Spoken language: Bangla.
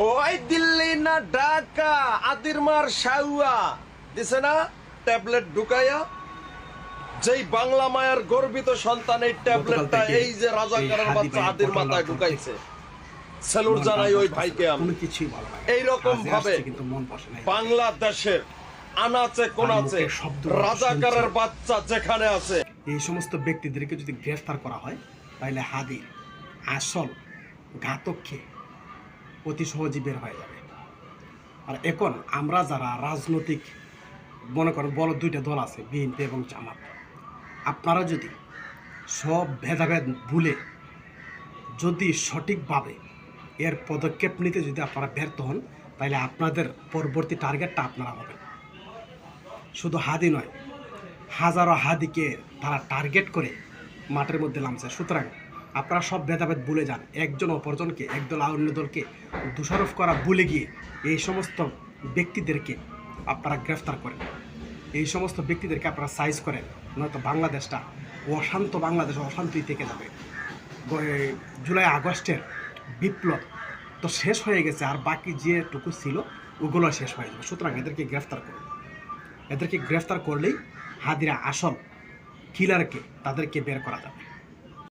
ওই দিল্লি না ঢাকা আদির মার শাউয়া দিছে না ট্যাবলেট ঢুকাইয়া, যেই বাংলা মায়ের গর্বিত সন্তান এই ট্যাবলেটটা এই যে রাজাকারের বাচ্চা আদির মাথায় ঢুকাইছে। স্যালুট জানাই ওই ভাইকে আমি। এইরকম ভাবে বাংলাদেশের আনাচে কোনাচে রাজাকারের বাচ্চা যেখানে আছে, এই সমস্ত ব্যক্তিদেরকে যদি গ্রেফতার করা হয় তাহলে হাদির আসল ঘাতককে অতি সহজে বের হয়ে যাবে। আর এখন আমরা যারা রাজনৈতিক মনে করেন বড় দুইটা দল আছে, বিএনপি এবং জামাত, আপনারা যদি সব ভেদাভেদ ভুলে যদি সঠিকভাবে এর পদক্ষেপ নিতে যদি আপনারা ব্যর্থ হন, তাহলে আপনাদের পরবর্তী টার্গেটটা আপনারা হবেন। শুধু হাদি নয়, হাজারো হাদিকে তারা টার্গেট করে মাঠের মধ্যে নামছে। সুতরাং আপনারা সব ভেদাভেদ ভুলে যান, একজন অপরজনকে একদল অন্য দলকে দোষারোপ করা ভুলে গিয়ে এই সমস্ত ব্যক্তিদেরকে আপনারা গ্রেফতার করেন, এই সমস্ত ব্যক্তিদেরকে আপনারা সাইজ করেন, নয়তো বাংলাদেশটা অশান্ত বাংলাদেশ অশান্তই থেকে যাবে। জুলাই আগস্টের বিপ্লব তো শেষ হয়ে গেছে, আর বাকি যেটুকু ছিল ওগুলো শেষ হয়ে যাবে। সুতরাং এদেরকে গ্রেফতার করুন। এদেরকে গ্রেফতার করলেই হাদিরা আসল কিলারকে তাদেরকে বের করা যাবে।